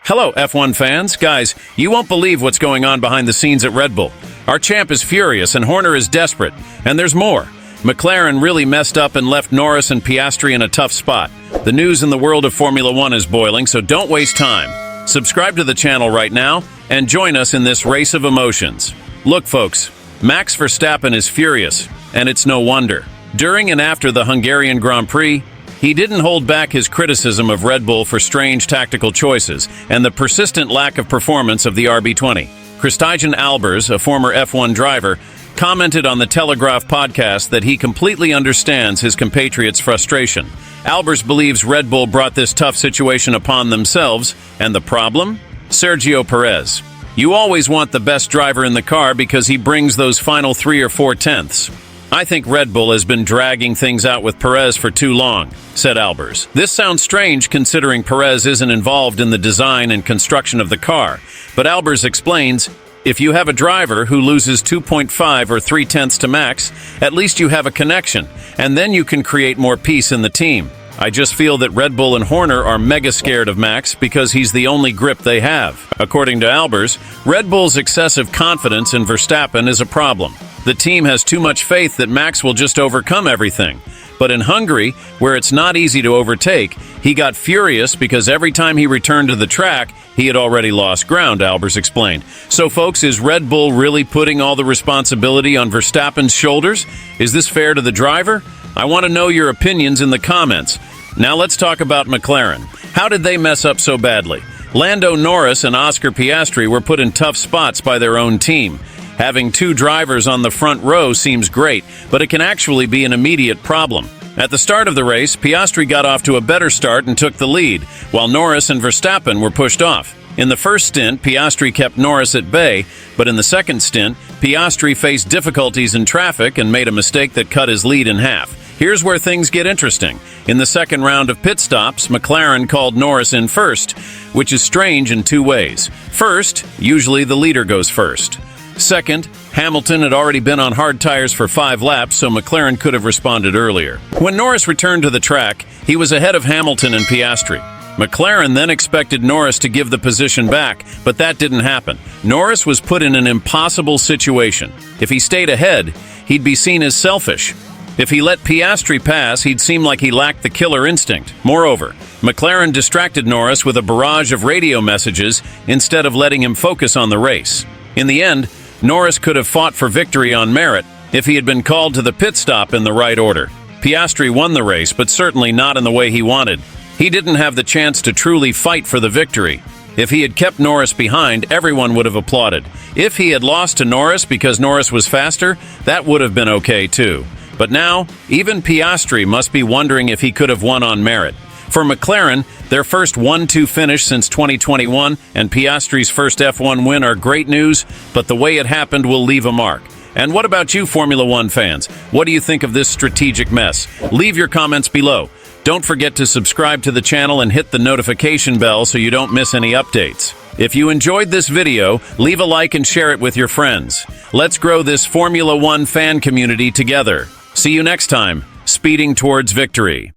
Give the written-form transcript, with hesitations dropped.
Hello, F1 fans. Guys, you won't believe what's going on behind the scenes at Red Bull. Our champ is furious and Horner is desperate. And there's more. McLaren really messed up and left Norris and Piastri in a tough spot. The news in the world of Formula One is boiling, so don't waste time. Subscribe to the channel right now and join us in this race of emotions. Look, folks, Max Verstappen is furious, and it's no wonder. During and after the Hungarian Grand Prix, he didn't hold back his criticism of Red Bull for strange tactical choices and the persistent lack of performance of the RB20. Christijan Albers, a former F1 driver, commented on the Telegraph podcast that he completely understands his compatriots' frustration. Albers believes Red Bull brought this tough situation upon themselves, and the problem? Sergio Perez. You always want the best driver in the car because he brings those final 3 or 4 tenths. I think Red Bull has been dragging things out with Perez for too long, said Albers. This sounds strange considering Perez isn't involved in the design and construction of the car, but Albers explains, if you have a driver who loses 2.5 or 3 tenths to Max, at least you have a connection, and then you can create more peace in the team. I just feel that Red Bull and Horner are mega scared of Max because he's the only grip they have. According to Albers, Red Bull's excessive confidence in Verstappen is a problem. The team has too much faith that Max will just overcome everything. But in Hungary, where it's not easy to overtake, he got furious because every time he returned to the track, he had already lost ground, Albers explained. So folks, is Red Bull really putting all the responsibility on Verstappen's shoulders? Is this fair to the driver? I want to know your opinions in the comments. Now let's talk about McLaren. How did they mess up so badly? Lando Norris and Oscar Piastri were put in tough spots by their own team. Having 2 drivers on the front row seems great, but it can actually be an immediate problem. At the start of the race, Piastri got off to a better start and took the lead, while Norris and Verstappen were pushed off. In the first stint, Piastri kept Norris at bay, but in the second stint, Piastri faced difficulties in traffic and made a mistake that cut his lead in half. Here's where things get interesting. In the second round of pit stops, McLaren called Norris in first, which is strange in 2 ways. First, usually the leader goes first. Second, Hamilton had already been on hard tires for 5 laps, so McLaren could have responded earlier. When Norris returned to the track, he was ahead of Hamilton and Piastri. McLaren then expected Norris to give the position back, but that didn't happen. Norris was put in an impossible situation. If he stayed ahead, he'd be seen as selfish. If he let Piastri pass, he'd seem like he lacked the killer instinct. Moreover, McLaren distracted Norris with a barrage of radio messages instead of letting him focus on the race. In the end, Norris could have fought for victory on merit if he had been called to the pit stop in the right order. Piastri won the race, but certainly not in the way he wanted. He didn't have the chance to truly fight for the victory. If he had kept Norris behind, everyone would have applauded. If he had lost to Norris because Norris was faster, that would have been okay too. But now, even Piastri must be wondering if he could have won on merit. For McLaren, their first 1-2 finish since 2021 and Piastri's first F1 win are great news, but the way it happened will leave a mark. And what about you, Formula One fans? What do you think of this strategic mess? Leave your comments below. Don't forget to subscribe to the channel and hit the notification bell so you don't miss any updates. If you enjoyed this video, leave a like and share it with your friends. Let's grow this Formula One fan community together. See you next time, speeding towards victory.